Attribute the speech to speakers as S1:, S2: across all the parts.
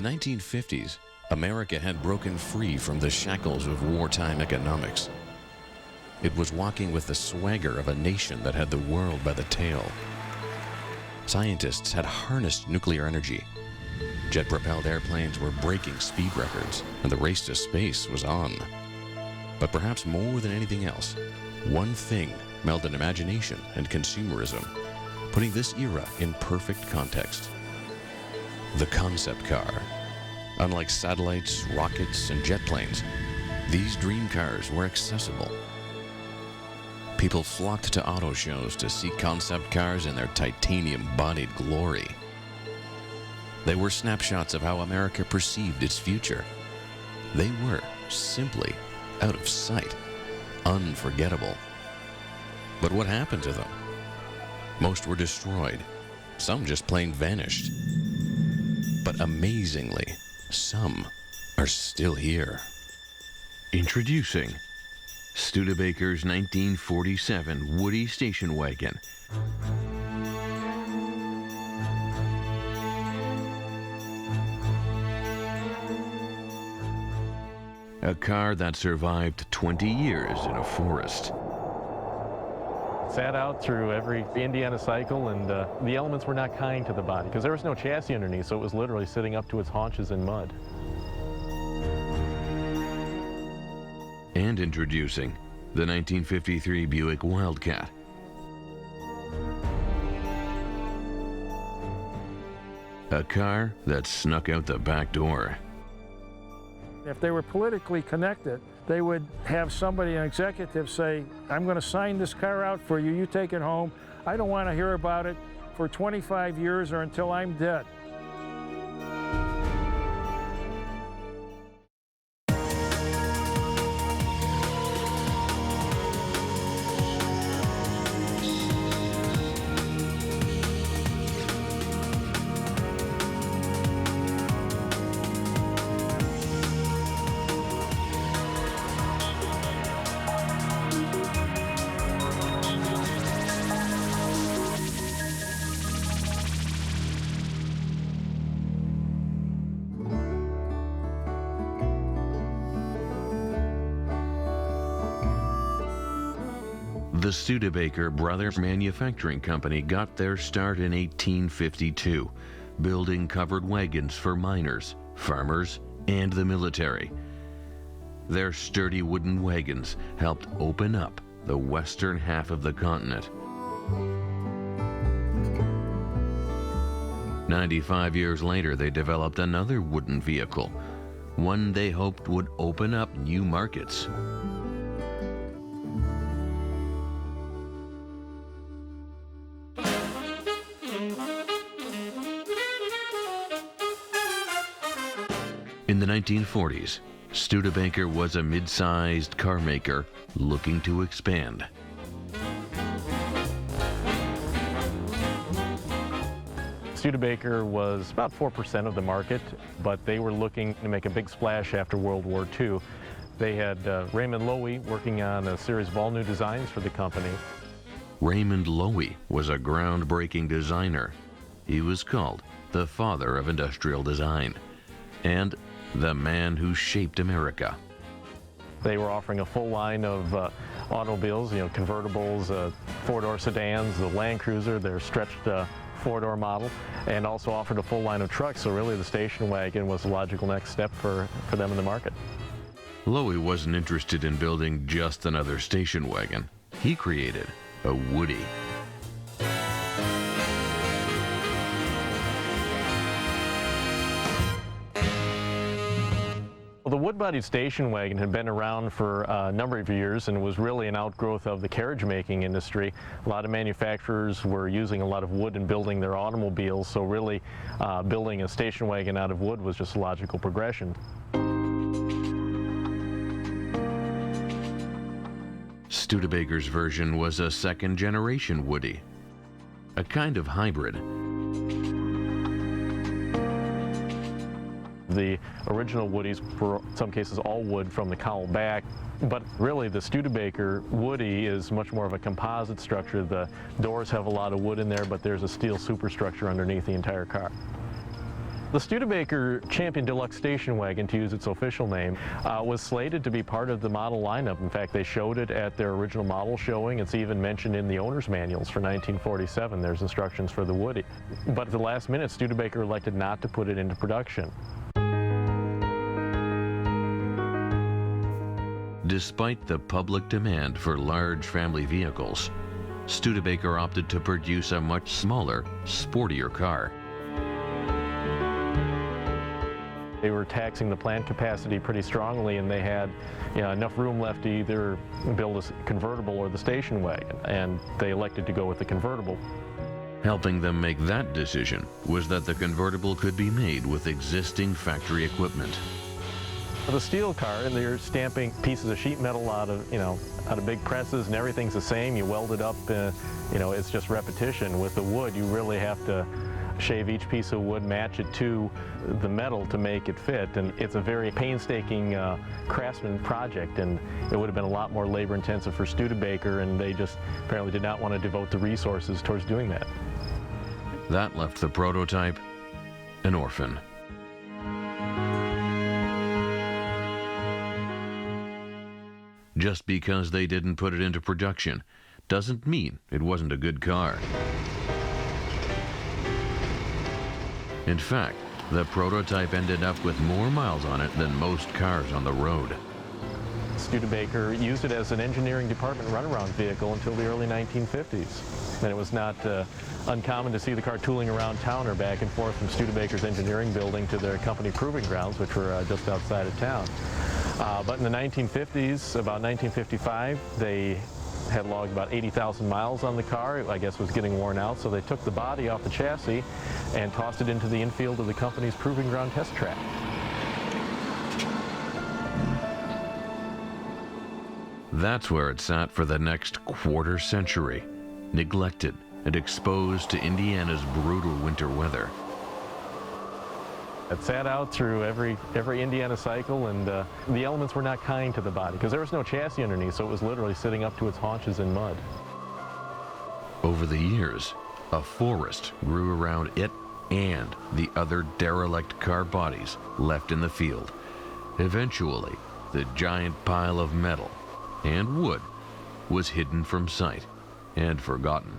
S1: 1950s, America had broken free from the shackles of wartime economics. It was walking with the swagger of a nation that had the world by the tail. Scientists had harnessed nuclear energy. Jet-propelled airplanes were breaking speed records, and the race to space was on. But perhaps more than anything else, one thing melded imagination and consumerism, putting this era in perfect context. The concept car. Unlike satellites, rockets, and jet planes, these dream cars were accessible. People flocked to auto shows to see concept cars in their titanium-bodied glory. They were snapshots of how America perceived its future. They were simply out of sight, unforgettable. But what happened to them? Most were destroyed. Some just plain vanished. But amazingly, some are still here.
S2: Introducing Studebaker's 1947 Woody station wagon. A car that survived 20 years in a forest.
S3: Sat out through every Indiana cycle, and the elements were not kind to the body because there was no chassis underneath, so it was literally sitting up to its haunches in mud.
S2: And introducing the 1953 Buick Wildcat. A car that snuck out the back door.
S4: If they were politically connected, they would have somebody, an executive, say, I'm going to sign this car out for you, you take it home. I don't want to hear about it for 25 years or until I'm dead.
S2: The Studebaker Brothers Manufacturing Company got their start in 1852, building covered wagons for miners, farmers, and the military. Their sturdy wooden wagons helped open up the western half of the continent. 95 years later, they developed another wooden vehicle, one they hoped would open up new markets. In the 1940s, Studebaker was a mid-sized car maker looking to expand.
S3: Studebaker was about 4% of the market, but they were looking to make a big splash after World War II. They had Raymond Loewy working on a series of all-new designs for the company.
S2: Raymond Loewy was a groundbreaking designer. He was called the father of industrial design and the man who shaped America.
S3: They were offering a full line of automobiles, convertibles, four-door sedans, the Land Cruiser, their stretched four-door model, and also offered a full line of trucks, so really the station wagon was the logical next step for them in the market.
S2: Loewy wasn't interested in building just another station wagon. He created a Woody.
S3: Well, the wood-bodied station wagon had been around for a number of years and was really an outgrowth of the carriage-making industry. A lot of manufacturers were using a lot of wood in building their automobiles, so really building a station wagon out of wood was just a logical progression.
S2: Studebaker's version was a second-generation Woody, a kind of hybrid.
S3: The original Woodies were in some cases all wood from the cowl back, but really the Studebaker Woody is much more of a composite structure. The doors have a lot of wood in there, but there's a steel superstructure underneath the entire car. The Studebaker Champion Deluxe Station Wagon, to use its official name, was slated to be part of the model lineup. In fact, they showed it at their original model showing. It's even mentioned in the owner's manuals for 1947. There's instructions for the Woody. But at the last minute, Studebaker elected not to put it into production.
S2: Despite the public demand for large family vehicles, Studebaker opted to produce a much smaller, sportier car.
S3: They were taxing the plant capacity pretty strongly, and they had enough room left to either build a convertible or the station wagon, and they elected to go with the convertible.
S2: Helping them make that decision was that the convertible could be made with existing factory equipment.
S3: The steel car, and they're stamping pieces of sheet metal out of big presses, and everything's the same. You weld it up, it's just repetition. With the wood, you really have to shave each piece of wood, match it to the metal to make it fit, and it's a very painstaking craftsman project, and it would have been a lot more labor intensive for Studebaker, and they just apparently did not want to devote the resources towards doing that.
S2: That left the prototype an orphan. Just because they didn't put it into production doesn't mean it wasn't a good car. In fact, the prototype ended up with more miles on it than most cars on the road.
S3: Studebaker used it as an engineering department runaround vehicle until the early 1950s. And it was not uncommon to see the car tooling around town or back and forth from Studebaker's engineering building to their company proving grounds, which were just outside of town. But in the 1950s, about 1955, they had logged about 80,000 miles on the car. I guess it was getting worn out, so they took the body off the chassis and tossed it into the infield of the company's proving ground test track.
S2: That's where it sat for the next quarter century, neglected and exposed to Indiana's brutal winter weather.
S3: It sat out through every Indiana cycle, and the elements were not kind to the body because there was no chassis underneath, so it was literally sitting up to its haunches in mud.
S2: Over the years, a forest grew around it and the other derelict car bodies left in the field. Eventually, the giant pile of metal and wood was hidden from sight and forgotten.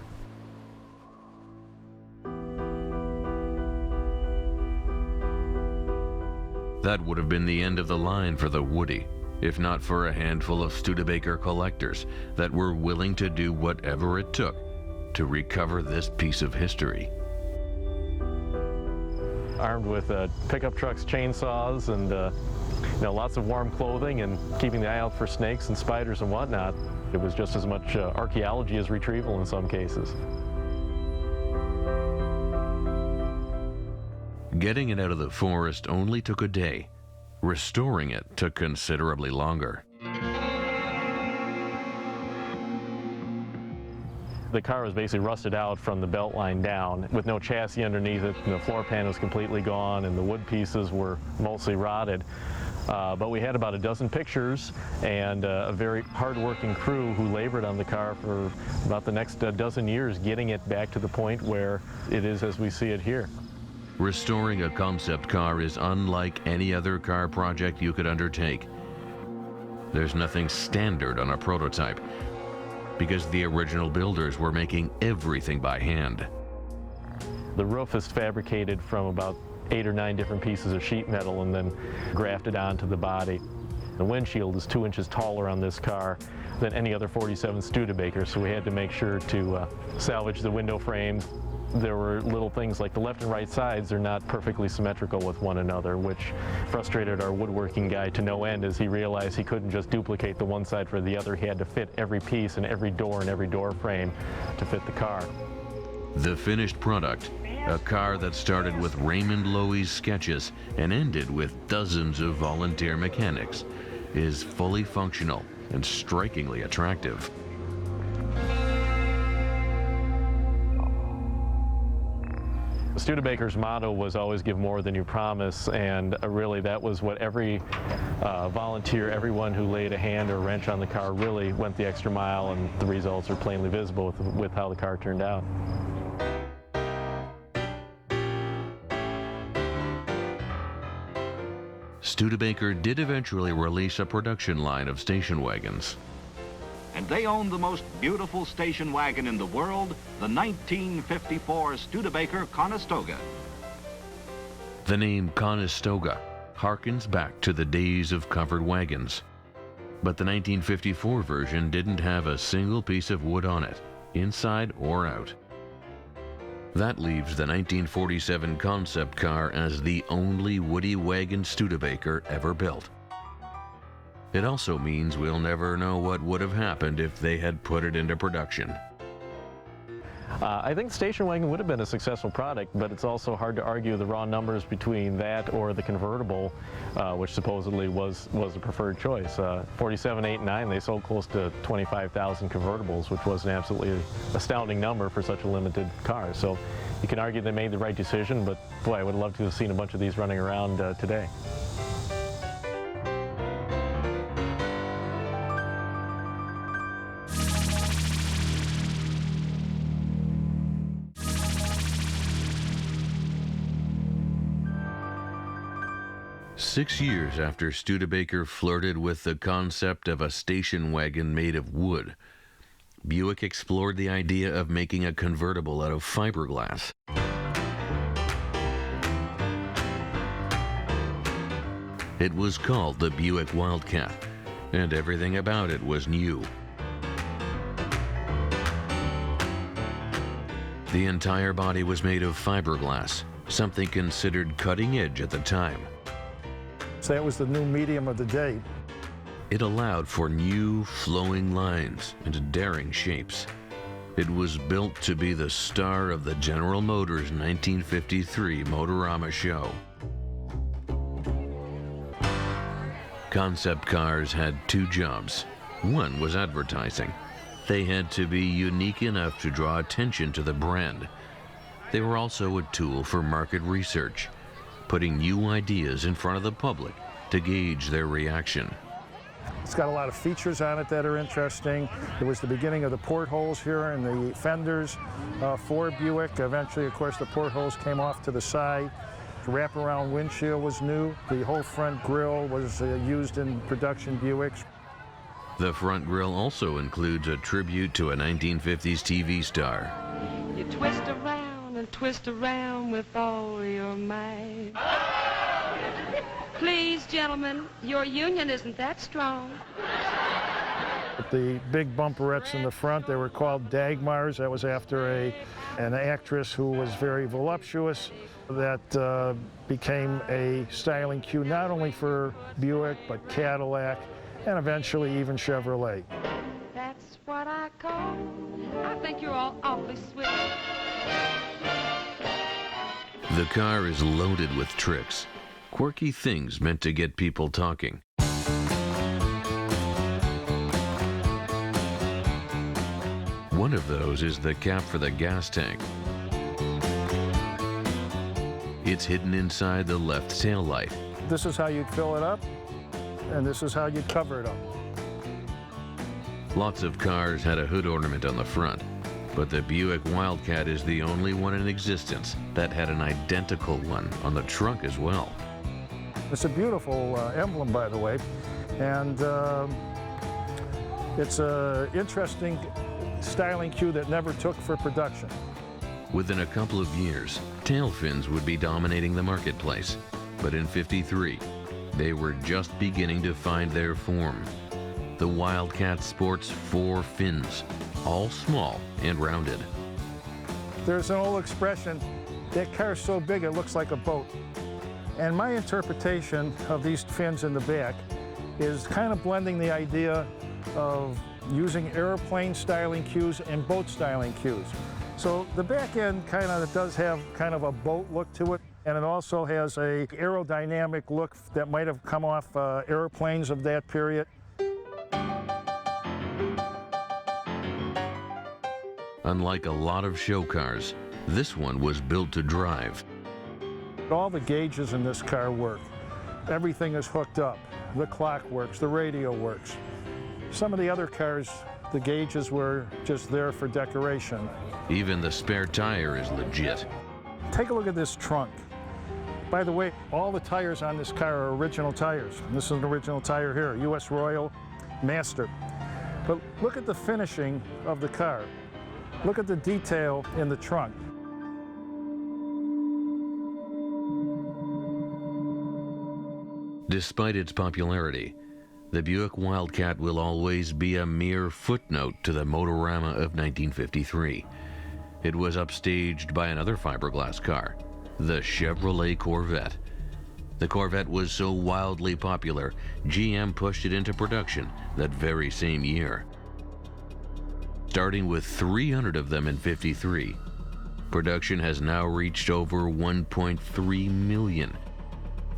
S2: That would have been the end of the line for the Woody, if not for a handful of Studebaker collectors that were willing to do whatever it took to recover this piece of history.
S3: Armed with pickup trucks, chainsaws, and lots of warm clothing and keeping the eye out for snakes and spiders and whatnot. It was just as much archaeology as retrieval in some cases.
S2: Getting it out of the forest only took a day. Restoring it took considerably longer.
S3: The car was basically rusted out from the belt line down with no chassis underneath it, and the floor pan was completely gone, and the wood pieces were mostly rotted. But we had about a dozen pictures and a very hard-working crew who labored on the car for about the next dozen years, getting it back to the point where it is as we see it here.
S2: Restoring a concept car is unlike any other car project you could undertake. There's nothing standard on a prototype because the original builders were making everything by hand.
S3: The roof is fabricated from about 8 or 9 different pieces of sheet metal and then grafted onto the body. The windshield is 2 inches taller on this car than any other 47 Studebaker, so we had to make sure to salvage the window frames. There were little things like the left and right sides are not perfectly symmetrical with one another, which frustrated our woodworking guy to no end as he realized he couldn't just duplicate the one side for the other. He had to fit every piece and every door frame to fit the car.
S2: The finished product, a car that started with Raymond Loewy's sketches and ended with dozens of volunteer mechanics, is fully functional and strikingly attractive.
S3: Studebaker's motto was always give more than you promise, and really that was what every volunteer, everyone who laid a hand or a wrench on the car really went the extra mile, and the results are plainly visible with how the car turned out.
S2: Studebaker did eventually release a production line of station wagons.
S5: And they owned the most beautiful station wagon in the world, the 1954 Studebaker Conestoga.
S2: The name Conestoga harkens back to the days of covered wagons. But the 1954 version didn't have a single piece of wood on it, inside or out. That leaves the 1947 concept car as the only woody wagon Studebaker ever built. It also means we'll never know what would have happened if they had put it into production.
S3: I think the station wagon would have been a successful product, but it's also hard to argue the raw numbers between that or the convertible, which supposedly was the preferred choice. 47, 8, and 9, they sold close to 25,000 convertibles, which was an absolutely astounding number for such a limited car. So you can argue they made the right decision, but boy, I would love to have seen a bunch of these running around today.
S2: Six years after Studebaker flirted with the concept of a station wagon made of wood, Buick explored the idea of making a convertible out of fiberglass. It was called the Buick Wildcat, and everything about it was new. The entire body was made of fiberglass, something considered cutting edge at the time.
S4: So that was the new medium of the day.
S2: It allowed for new, flowing lines and daring shapes. It was built to be the star of the General Motors 1953 Motorama show. Concept cars had two jobs. One was advertising. They had to be unique enough to draw attention to the brand. They were also a tool for market research, putting new ideas in front of the public to gauge their reaction.
S4: It's got a lot of features on it that are interesting. It was the beginning of the portholes here and the fenders for Buick. Eventually, of course, the portholes came off to the side. The wraparound windshield was new. The whole front grille was used in production Buicks.
S2: The front grille also includes a tribute to a 1950s TV star.
S6: You twist around and twist around with all your might. Please, gentlemen, your union isn't that strong.
S4: The big bumperettes in the front, they were called Dagmars. That was after an actress who was very voluptuous. That became a styling cue not only for Buick, but Cadillac, and eventually even Chevrolet.
S6: That's what I call. I think you're all awfully sweet.
S2: The car is loaded with tricks, quirky things meant to get people talking. One of those is the cap for the gas tank. It's hidden inside the left taillight.
S4: This is how you'd fill it up, and this is how you'd cover it up.
S2: Lots of cars had a hood ornament on the front, but the Buick Wildcat is the only one in existence that had an identical one on the trunk as well.
S4: It's a beautiful emblem, by the way, and it's an interesting styling cue that never took for production.
S2: Within a couple of years, tail fins would be dominating the marketplace, but in '53, they were just beginning to find their form. The Wildcat sports 4 fins, all small and rounded.
S4: There's an old expression, that car's so big it looks like a boat. And my interpretation of these fins in the back is kind of blending the idea of using airplane styling cues and boat styling cues. So the back end kind of does have kind of a boat look to it, and it also has a aerodynamic look that might have come off airplanes of that period.
S2: Unlike a lot of show cars, this one was built to drive.
S4: All the gauges in this car work. Everything is hooked up. The clock works, the radio works. Some of the other cars, the gauges were just there for decoration.
S2: Even the spare tire is legit.
S4: Take a look at this trunk. By the way, all the tires on this car are original tires. This is an original tire here, US Royal Master. But look at the finishing of the car. Look at the detail in the trunk.
S2: Despite its popularity, the Buick Wildcat will always be a mere footnote to the Motorama of 1953. It was upstaged by another fiberglass car, the Chevrolet Corvette. The Corvette was so wildly popular, GM pushed it into production that very same year. Starting with 300 of them in '53, production has now reached over 1.3 million,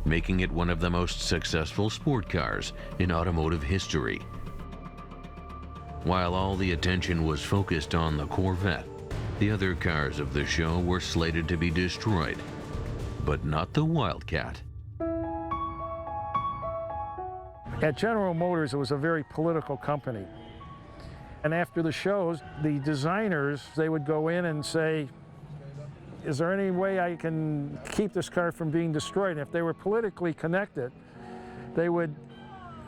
S2: making it one of the most successful sport cars in automotive history. While all the attention was focused on the Corvette, the other cars of the show were slated to be destroyed, but not the Wildcat.
S4: At General Motors, it was a very political company. And after the shows, the designers, they would go in and say, is there any way I can keep this car from being destroyed? And if they were politically connected, they would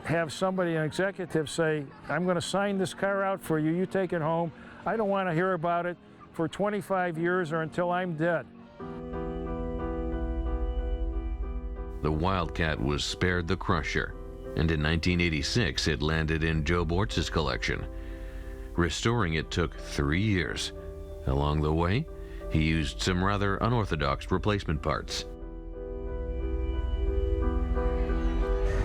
S4: have somebody, an executive, say, I'm going to sign this car out for you, you take it home. I don't want to hear about it for 25 years or until I'm dead.
S2: The Wildcat was spared the crusher, and in 1986 it landed in Joe Bortz's collection. Restoring it took 3 years. Along the way, he used some rather unorthodox replacement parts.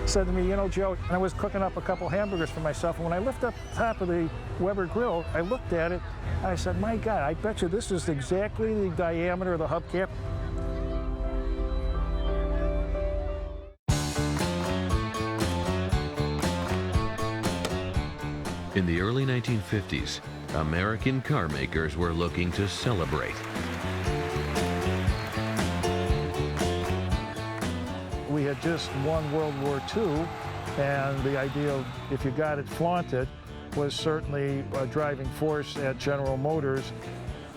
S4: Said to me, you know, Joe, I was cooking up a couple hamburgers for myself, and when I lifted up the top of the Weber grill, I looked at it, and I said, my God, I bet you this is exactly the diameter of the hubcap.
S2: In the early 1950s, American car makers were looking to celebrate.
S4: We had just won World War II, and the idea of if you got it, flaunt it, was certainly a driving force at General Motors.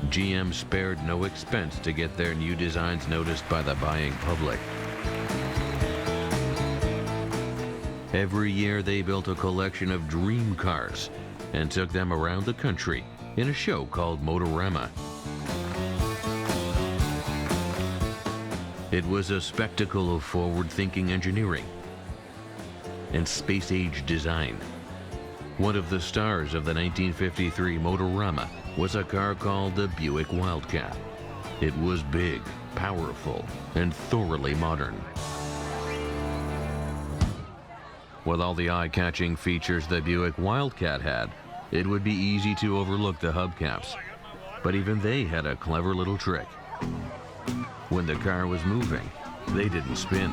S2: GM spared no expense to get their new designs noticed by the buying public. Every year they built a collection of dream cars and took them around the country in a show called Motorama. It was a spectacle of forward-thinking engineering and space-age design. One of the stars of the 1953 Motorama was a car called the Buick Wildcat. It was big, powerful, and thoroughly modern. With all the eye-catching features the Buick Wildcat had, it would be easy to overlook the hubcaps. But even they had a clever little trick. When the car was moving, they didn't spin.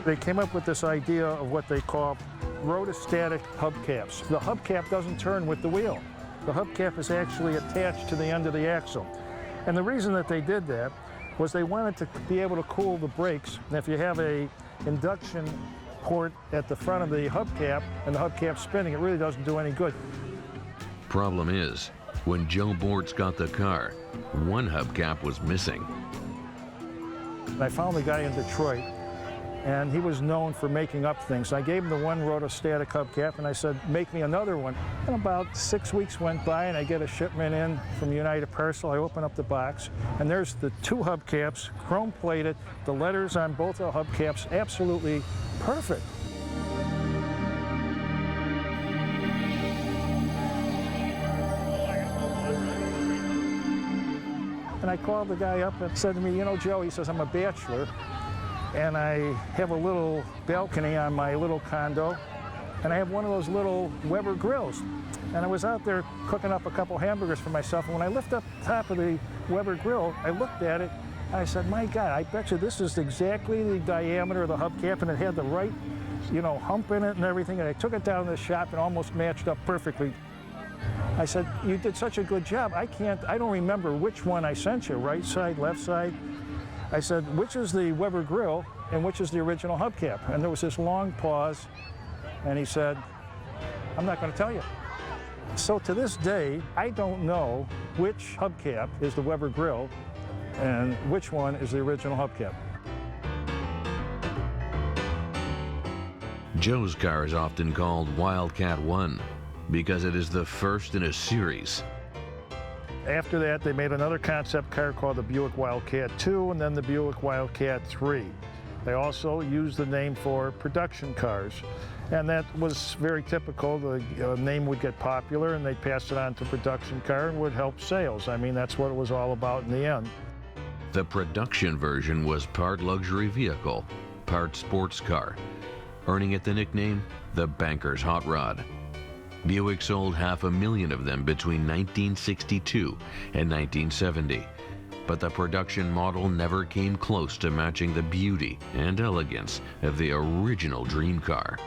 S4: They came up with this idea of what they call rotostatic hubcaps. The hubcap doesn't turn with the wheel. The hubcap is actually attached to the end of the axle. And the reason that they did that was they wanted to be able to cool the brakes. And if you have a induction port at the front of the hubcap and the hubcap's spinning, it really doesn't do any good.
S2: Problem is, when Joe Bortz got the car, one hubcap was missing.
S4: And I found the guy in Detroit, and he was known for making up things. I gave him the one rotostatic hubcap, and I said, make me another one. And about 6 weeks went by, and I get a shipment in from United Parcel. I open up the box, and there's the two hubcaps, chrome-plated, the letters on both the hubcaps, absolutely perfect. And I called the guy up and said to me, you know, Joe, he says, I'm a bachelor, and I have a little balcony on my little condo, and I have one of those little Weber grills. And I was out there cooking up a couple hamburgers for myself, and when I lifted up the top of the Weber grill, I looked at it, and I said, my God, I bet you this is exactly the diameter of the hubcap, and it had the right, you know, hump in it and everything, and I took it down to the shop and almost matched up perfectly. I said, you did such a good job, I don't remember which one I sent you, right side, left side. I said, which is the Weber grill and which is the original hubcap? And there was this long pause, and he said, I'm not going to tell you. So to this day, I don't know which hubcap is the Weber grill and which one is the original hubcap.
S2: Joe's car is often called Wildcat 1 because it is the first in a series.
S4: After that, they made another concept car called the Buick Wildcat 2 and then the Buick Wildcat 3. They also used the name for production cars, and that was very typical. The name would get popular and they'd pass it on to production car and would help sales. I mean, that's what it was all about in the end.
S2: The production version was part luxury vehicle, part sports car, earning it the nickname the Banker's Hot Rod. Buick sold 500,000 of them between 1962 and 1970, but the production model never came close to matching the beauty and elegance of the original dream car.